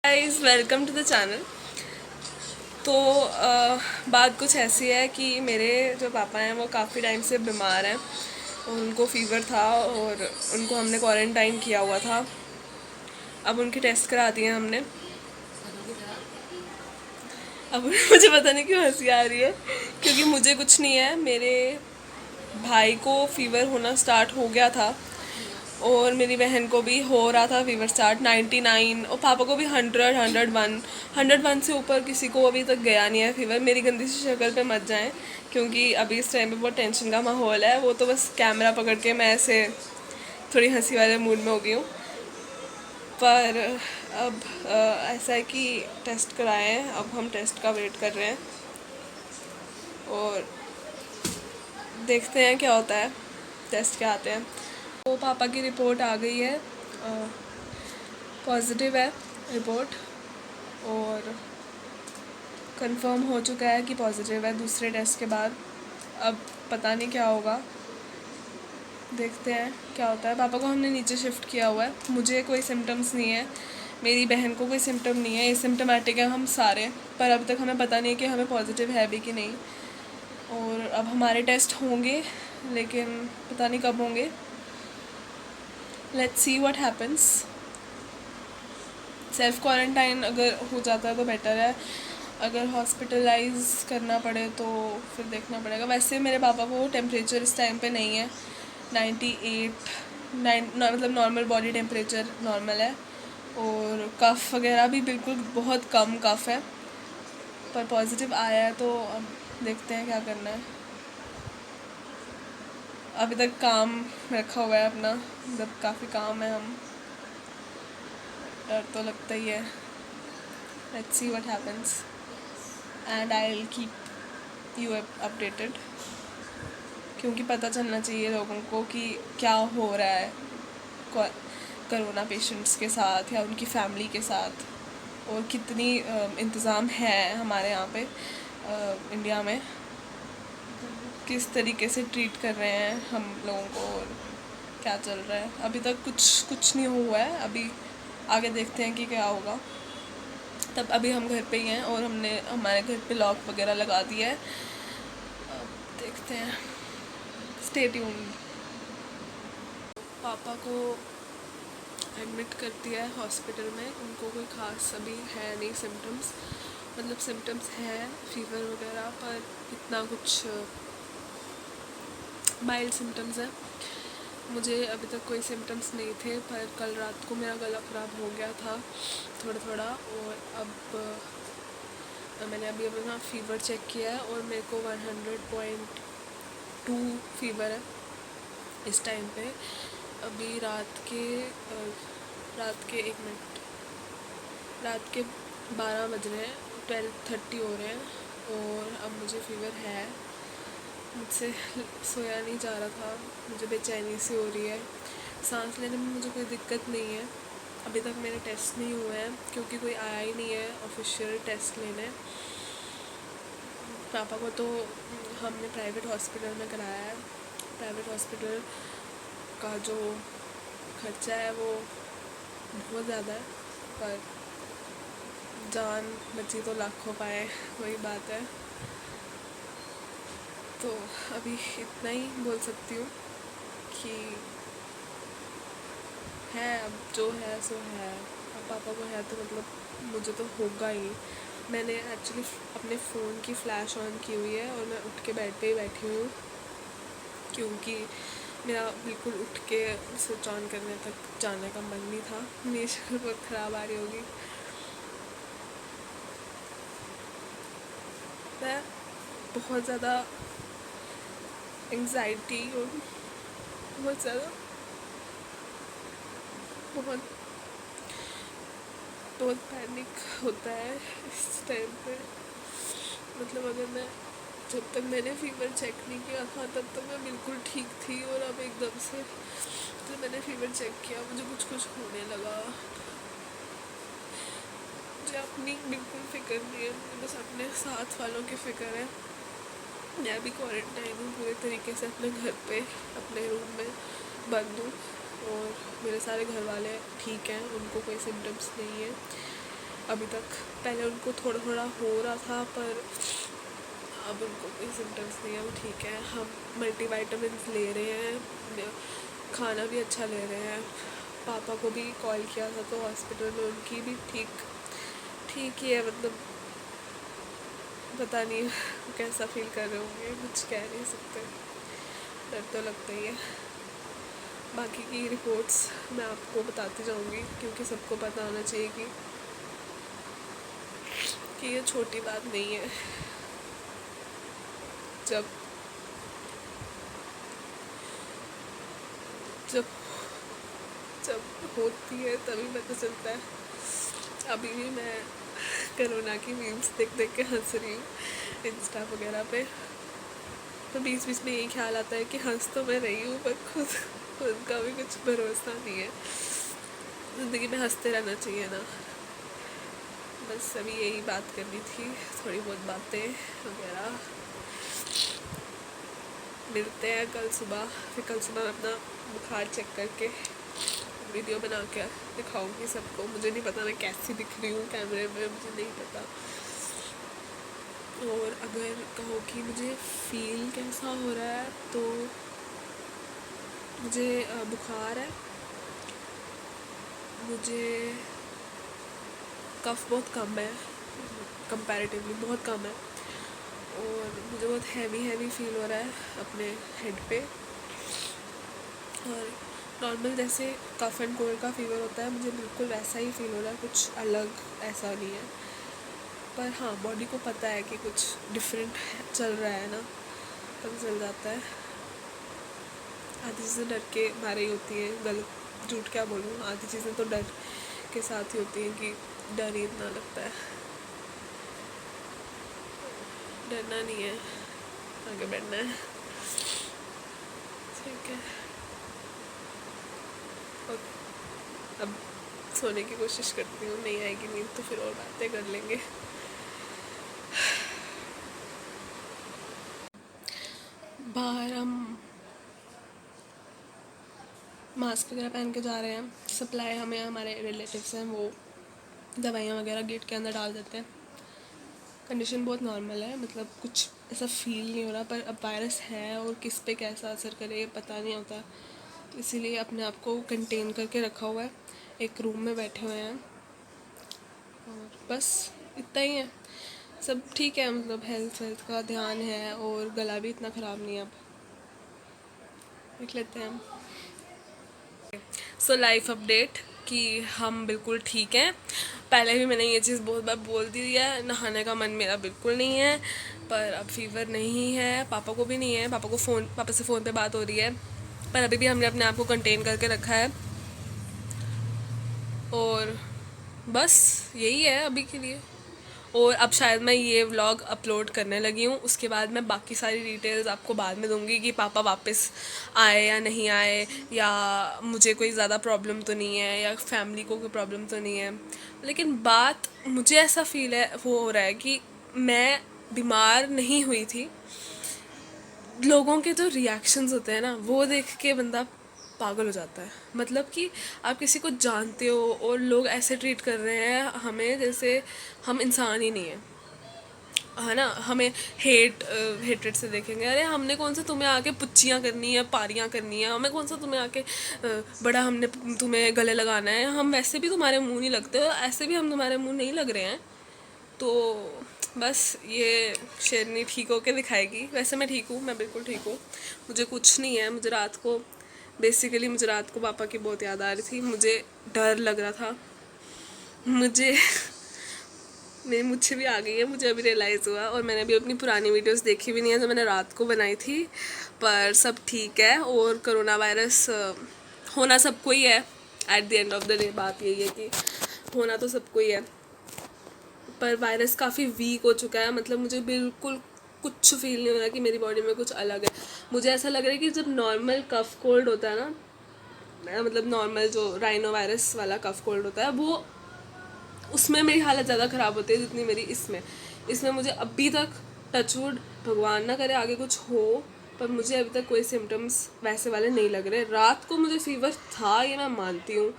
Guys welcome to the channel. तो बात कुछ ऐसी है कि मेरे जो पापा हैं वो काफ़ी टाइम से बीमार हैं और उनको फ़ीवर था और उनको हमने क्वारंटाइन किया हुआ था। अब उनके टेस्ट करा दिए हमने। अब मुझे पता नहीं क्यों हंसी आ रही है, क्योंकि मुझे कुछ नहीं है, मेरे भाई को फ़ीवर होना स्टार्ट हो गया था और मेरी बहन को भी हो रहा था फीवर स्टार्ट 99, और पापा को भी 100 101 से ऊपर किसी को अभी तक गया नहीं है फीवर। मेरी गंदी सी शक्ल पे मत जाएं, क्योंकि अभी इस टाइम पे बहुत टेंशन का माहौल है। वो तो बस कैमरा पकड़ के मैं ऐसे थोड़ी हंसी वाले मूड में हो गई हूँ। पर अब ऐसा है कि टेस्ट कराए हैं, अब हम टेस्ट का वेट कर रहे हैं और देखते हैं क्या होता है, टेस्ट क्या आते हैं। तो पापा की रिपोर्ट आ गई है, पॉजिटिव है रिपोर्ट, और कंफर्म हो चुका है कि पॉजिटिव है दूसरे टेस्ट के बाद। अब पता नहीं क्या होगा, देखते हैं क्या होता है। पापा को हमने नीचे शिफ्ट किया हुआ है, मुझे कोई सिम्टम्स नहीं है, मेरी बहन को कोई सिम्टम नहीं है, एसिम्टोमेटिक है हम सारे। पर अब तक हमें पता नहीं है कि हमें पॉजिटिव है भी कि नहीं। और अब हमारे टेस्ट होंगे, लेकिन पता नहीं कब होंगे। Let's see what happens. Self quarantine अगर हो जाता है तो बेटर है, अगर हॉस्पिटलाइज करना पड़े तो फिर देखना पड़ेगा। वैसे मेरे पापा को टेम्परेचर इस टाइम पे नहीं है, 98 मतलब नॉर्मल बॉडी टेम्परेचर नॉर्मल है, और कफ़ वगैरह भी बिल्कुल बहुत कम कफ़ है। पर पॉजिटिव आया है तो अब देखते हैं क्या करना है। अभी तक काम रखा हुआ है अपना, मतलब काफ़ी काम है, हम डर तो लगता ही है। Let's see what happens and I will keep you updated, क्योंकि पता चलना चाहिए लोगों को कि क्या हो रहा है कोरोना पेशेंट्स के साथ या उनकी फैमिली के साथ, और कितनी इंतज़ाम है हमारे यहाँ पे इंडिया में, किस तरीके से ट्रीट कर रहे हैं हम लोगों को और क्या चल रहा है। अभी तक कुछ नहीं हुआ है, अभी आगे देखते हैं कि क्या होगा। तब अभी हम घर पे ही हैं और हमने हमारे घर पे लॉक वगैरह लगा दिया है। अब देखते हैं, स्टे ट्यून्ड। पापा को एडमिट कर दिया है हॉस्पिटल में, उनको कोई ख़ास अभी है नहीं सिम्टम्स, मतलब सिम्टम्स है फीवर वगैरह, पर इतना कुछ माइल्ड सिम्टम्स है। मुझे अभी तक कोई सिम्टम्स नहीं थे, पर कल रात को मेरा गला ख़राब हो गया था थोड़ा थोड़ा, और अब मैंने अभी अपना फ़ीवर चेक किया है और मेरे को 100.2 फीवर है इस टाइम पे। अभी रात के 12 बज रहे हैं, 12:30 हो रहे हैं, और अब मुझे फ़ीवर है। मुझसे सोया नहीं जा रहा था, मुझे बेचैनी सी हो रही है, सांस लेने में मुझे कोई दिक्कत नहीं है। अभी तक मेरे टेस्ट नहीं हुए हैं क्योंकि कोई आया ही नहीं है ऑफिशियल टेस्ट लेने। पापा को तो हमने प्राइवेट हॉस्पिटल में कराया है। प्राइवेट हॉस्पिटल का जो खर्चा है वो बहुत ज़्यादा है, पर जान बची तो लाखों पाए, वही बात है। तो अभी इतना ही बोल सकती हूँ कि है, अब जो है सो है। अब पापा को है तो मतलब मुझे तो होगा ही। मैंने एक्चुअली अपने फ़ोन की फ़्लैश ऑन की हुई है और मैं उठ के बेड पे ही बैठी हुई हूँ, क्योंकि मेरा बिल्कुल उठ के स्विच ऑन करने तक जाने का मन नहीं था। मेरी शक्ल बहुत ख़राब आ रही होगी। मैं बहुत ज़्यादा एंग्जाइटी और बहुत ज़्यादा बहुत बहुत पैनिक होता है इस टाइम पे। मतलब अगर मैं जब तक मैंने फ़ीवर चेक नहीं किया था तब तक मैं बिल्कुल ठीक थी, और अब एकदम से जब मैंने फ़ीवर चेक किया मुझे कुछ कुछ होने लगा। मुझे अपनी बिल्कुल फ़िक्र नहीं है, मुझे बस अपने साथ वालों की फ़िक्र है। मैं भी क्वारंटाइन हूँ पूरे तरीके से अपने घर पे, अपने रूम में बंद हूँ, और मेरे सारे घर वाले ठीक हैं, उनको कोई सिम्टम्स नहीं है। अभी तक। पहले उनको थोड़ा थोड़ा हो रहा था, पर अब उनको कोई सिम्टम्स नहीं है, वो ठीक है। हम मल्टीवाइटामिन्स ले रहे हैं, खाना भी अच्छा ले रहे हैं। पापा को भी कॉल किया था तो हॉस्पिटल में उनकी भी ठीक ही है, मतलब पता नहीं कैसा फील कर रहे होंगे, कुछ कह नहीं सकते, डर तो लगता ही है। बाकी की रिपोर्ट्स मैं आपको बताती जाऊंगी, क्योंकि सबको पता होना चाहिए कि ये छोटी बात नहीं है। जब जब जब होती है तभी पता चलता है। अभी भी मैं कोरोना की मीम्स देख देख के हंस रही हूँ इंस्टा वगैरह पे, तो बीच बीच में यही ख्याल आता है कि हंस तो मैं रही हूँ, पर खुद का भी कुछ भरोसा नहीं है। ज़िंदगी में हंसते रहना चाहिए ना। बस अभी यही बात करनी थी, थोड़ी बहुत बातें वगैरह। मिलते हैं कल सुबह, फिर कल सुबह मैं अपना बुखार चेक करके वीडियो बना के दिखाऊंगी सबको। मुझे नहीं पता मैं कैसी दिख रही हूँ कैमरे में, मुझे नहीं पता। और अगर कहो कि मुझे फील कैसा हो रहा है, तो मुझे बुखार है, मुझे कफ बहुत कम है, कंपैरेटिवली बहुत कम है, और मुझे बहुत हैवी फील हो रहा है अपने हेड पे। और नॉर्मल जैसे कफ एंड कोल्ड का फीवर होता है, मुझे बिल्कुल वैसा ही फील हो रहा है, कुछ अलग ऐसा नहीं है। पर हाँ, बॉडी को पता है कि कुछ डिफरेंट चल रहा है ना, पता चल जाता है। आधी चीज़ें डर के मारे ही होती हैं, गलत झूठ क्या बोलूँ, आधी चीज़ें तो डर के साथ ही होती हैं कि डर ही इतना लगता है। डरना नहीं है, आगे बढ़ना है, ठीक है। और अब सोने की कोशिश करती हूँ, नहीं आएगी नींद तो फिर और बातें कर लेंगे। बाहर हम मास्क वगैरह पहन के जा रहे हैं। सप्लाई हमें हमारे रिलेटिव्स हैं, वो दवाइयाँ वगैरह गेट के अंदर डाल देते हैं। कंडीशन बहुत नॉर्मल है, मतलब कुछ ऐसा फील नहीं हो रहा, पर अब वायरस है और किस पे कैसा असर करे ये पता नहीं होता, तो इसीलिए अपने आप को कंटेन करके रखा हुआ है। एक रूम में बैठे हुए हैं और बस इतना ही है। सब ठीक है, मतलब हेल्थ का ध्यान है, और गला भी इतना ख़राब नहीं है। अब देख लेते हैं। सो लाइफ अपडेट कि हम बिल्कुल ठीक हैं। पहले भी मैंने ये चीज़ बहुत बार बोल दी है, नहाने का मन मेरा बिल्कुल नहीं है, पर अब फीवर नहीं है, पापा को भी नहीं है। पापा से फ़ोन पे बात हो रही है, पर अभी भी हमने अपने आप को कंटेन करके रखा है। और बस यही है अभी के लिए। और अब शायद मैं ये व्लॉग अपलोड करने लगी हूँ, उसके बाद मैं बाकी सारी डिटेल्स आपको बाद में दूंगी कि पापा वापस आए या नहीं आए, या मुझे कोई ज़्यादा प्रॉब्लम तो नहीं है, या फैमिली को कोई प्रॉब्लम तो नहीं है। लेकिन बात मुझे ऐसा फील है, वो हो रहा है कि मैं बीमार नहीं हुई थी। लोगों के जो रिएक्शंस होते हैं ना, वो देख के बंदा पागल हो जाता है। मतलब कि आप किसी को जानते हो और लोग ऐसे ट्रीट कर रहे हैं हमें जैसे हम इंसान ही नहीं है, है ना। हमें हेट्रेड से देखेंगे, अरे हमने कौन सा तुम्हें आके पुच्चियाँ करनी है, पारियाँ करनी है, हमें कौन सा तुम्हें आके बड़ा हमने तुम्हें गले लगाना है। हम वैसे भी तुम्हारे मुंह नहीं लगते, ऐसे भी हम तुम्हारे मुंह नहीं लग रहे हैं। तो बस ये शेरनी ठीक होके दिखाएगी। वैसे मैं ठीक हूँ, मैं बिल्कुल ठीक हूँ, मुझे कुछ नहीं है। मुझे रात को पापा की बहुत याद आ रही थी, मुझे डर लग रहा था, मुझे मेरी मुझे भी आ गई है, मुझे अभी रियलाइज़ हुआ। और मैंने अभी अपनी पुरानी वीडियोस देखी भी नहीं है जो मैंने रात को बनाई थी, पर सब ठीक है। और कोरोना वायरस होना सबको ही है, at the end of the day बात यही है कि होना तो सबको ही है, पर वायरस काफ़ी वीक हो चुका है। मतलब मुझे बिल्कुल कुछ फील नहीं हो रहा कि मेरी बॉडी में कुछ अलग है। मुझे ऐसा लग रहा है कि जब नॉर्मल कफ कोल्ड होता है ना, मतलब नॉर्मल जो राइनो वायरस वाला कफ कोल्ड होता है, वो उसमें मेरी हालत ज़्यादा ख़राब होती है जितनी मेरी इसमें मुझे अभी तक, टचवुड भगवान ना करे आगे कुछ हो, पर मुझे अभी तक कोई सिम्टम्स वैसे वाले नहीं लग रहे। रात को मुझे फीवर था, ये मैं मानती हूँ,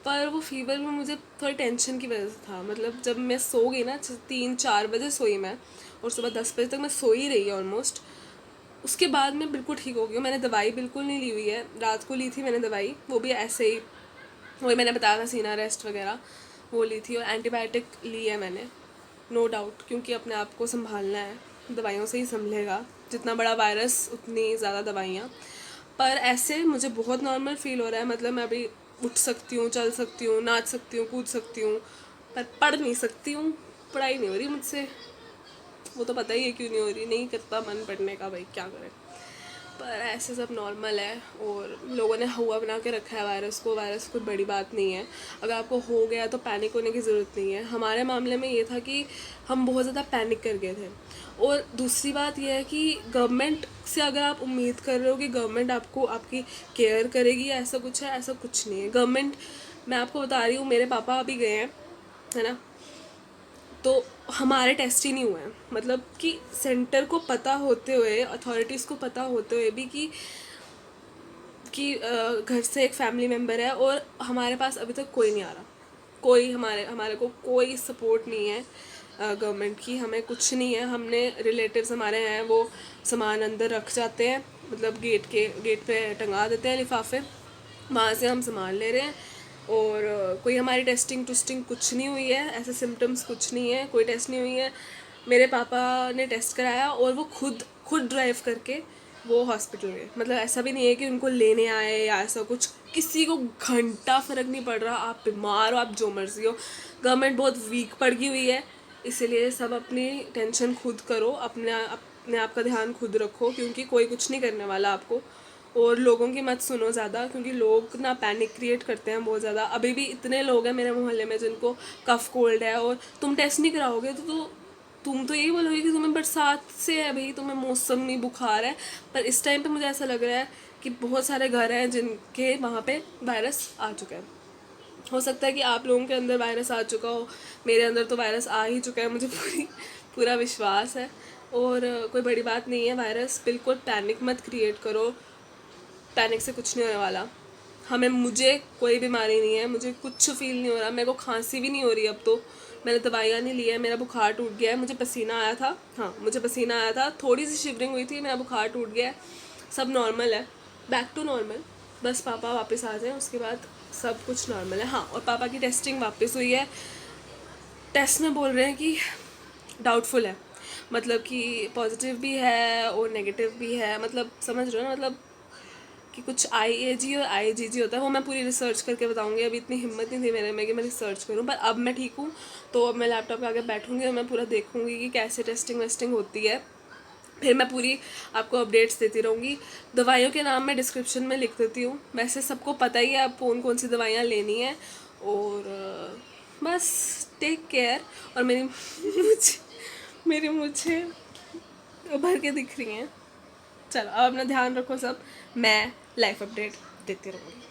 पर वो फीवर में मुझे थोड़ी टेंशन की वजह से था, मतलब जब मैं सो गई ना 3-4 बजे सोई मैं, और सुबह 10 बजे तक मैं सो ही रही है ऑलमोस्ट। उसके बाद मैं बिल्कुल ठीक हो गई हूँ। मैंने दवाई बिल्कुल नहीं ली हुई है, रात को ली थी मैंने दवाई, वो भी ऐसे ही, वही मैंने बताया था सीना रेस्ट वगैरह वो ली थी, और एंटीबायोटिक ली है मैंने, नो डाउट, क्योंकि अपने आप को संभालना है, दवाइयों से ही संभलेगा, जितना बड़ा वायरस उतनी ज़्यादा दवाइयाँ। पर ऐसे मुझे बहुत नॉर्मल फील हो रहा है, मतलब मैं अभी उठ सकती हूँ, चल सकती हूँ, नाच सकती हूँ, कूद सकती हूँ, पर पढ़ नहीं सकती हूँ, पढ़ाई नहीं हो रही मुझसे। वो तो पता ही है क्यों नहीं हो रही, नहीं करता मन पढ़ने का, भाई क्या करें। पर ऐसे सब नॉर्मल है, और लोगों ने हुआ बना के रखा है वायरस को। वायरस कोई बड़ी बात नहीं है, अगर आपको हो गया तो पैनिक होने की ज़रूरत नहीं है। हमारे मामले में ये था कि हम बहुत ज़्यादा पैनिक कर गए थे। और दूसरी बात यह है कि गवर्नमेंट से अगर आप उम्मीद कर रहे हो कि गवर्नमेंट आपको आपकी केयर करेगी या ऐसा कुछ है, ऐसा कुछ नहीं है। गवर्नमेंट, मैं आपको बता रही हूँ, मेरे पापा अभी गए हैं, है ना, तो हमारे टेस्ट ही नहीं हुए हैं, मतलब कि सेंटर को पता होते हुए, अथॉरिटीज़ को पता होते हुए भी कि घर से एक फैमिली मेम्बर है, और हमारे पास अभी तक कोई नहीं आ रहा, कोई हमारे को कोई सपोर्ट नहीं है गवर्नमेंट की, हमें कुछ नहीं है। हमने रिलेटिव्स हमारे हैं, वो सामान अंदर रख जाते हैं, मतलब गेट पे टंगा देते हैं लिफाफे, वहाँ से हम सामान ले रहे हैं। और कोई हमारी टेस्टिंग टूस्टिंग कुछ नहीं हुई है, ऐसे सिम्टम्स कुछ नहीं है, कोई टेस्ट नहीं हुई है। मेरे पापा ने टेस्ट कराया, और वो खुद ड्राइव करके वो हॉस्पिटल गए, मतलब ऐसा भी नहीं है कि उनको लेने आए या ऐसा कुछ, किसी को घंटा फ़र्क नहीं पड़ रहा, आप बीमार हो, आप जो मर्जी हो। गवर्नमेंट बहुत वीक पड़ गई हुई है, इसीलिए सब अपनी टेंशन खुद करो, अपने आप का ध्यान खुद रखो, क्योंकि कोई कुछ नहीं करने वाला आपको। और लोगों की मत सुनो ज़्यादा, क्योंकि लोग ना पैनिक क्रिएट करते हैं बहुत ज़्यादा। अभी भी इतने लोग हैं मेरे मोहल्ले में जिनको कफ कोल्ड है, और तुम टेस्ट नहीं कराओगे तो तुम तो यही बोलोगे कि तुम्हें बरसात से है, भाई तुम्हें मौसमी बुखार है। पर इस टाइम पे मुझे ऐसा लग रहा है कि बहुत सारे घर हैं जिनके वहाँ पे वायरस आ चुका है। हो सकता है कि आप लोगों के अंदर वायरस आ चुका हो, मेरे अंदर तो वायरस आ ही चुका है, मुझे पूरा विश्वास है। और कोई बड़ी बात नहीं है वायरस, बिल्कुल पैनिक मत क्रिएट करो, पैनिक से कुछ नहीं होने वाला। मुझे कोई बीमारी नहीं है, मुझे कुछ फील नहीं हो रहा, मेरे को खांसी भी नहीं हो रही अब तो, मैंने दवाइयाँ नहीं ली है, मेरा बुखार टूट गया है, मुझे पसीना आया था, हाँ मुझे पसीना आया था, थोड़ी सी शिवरिंग हुई थी, मेरा बुखार टूट गया है, सब नॉर्मल है, बैक टू नॉर्मल। बस पापा वापस आ जाए, उसके बाद सब कुछ नॉर्मल है। हाँ, और पापा की टेस्टिंग वापस हुई है, टेस्ट में बोल रहे हैं कि डाउटफुल है, मतलब कि पॉजिटिव भी है और नेगेटिव भी है, मतलब समझ रहे हो ना, मतलब कि कुछ IAG और IgG होता है, वो मैं पूरी रिसर्च करके बताऊंगी। अभी इतनी हिम्मत नहीं थी मेरे में कि मैं रिसर्च करूं, पर अब मैं ठीक हूँ, तो अब मैं लैपटॉप के आगे बैठूंगी और मैं पूरा देखूंगी कि कैसे टेस्टिंग वेस्टिंग होती है, फिर मैं पूरी आपको अपडेट्स देती रहूँगी। दवाइयों के नाम मैं डिस्क्रिप्शन में लिख देती हूँ, वैसे सबको पता ही है अब कौन कौन सी दवाइयाँ लेनी है। और बस टेक केयर। और मेरी मुझे भर के दिख रही हैं। चलो अब अपना ध्यान रखो सब, मैं लाइफ अपडेट देती रहूँगी।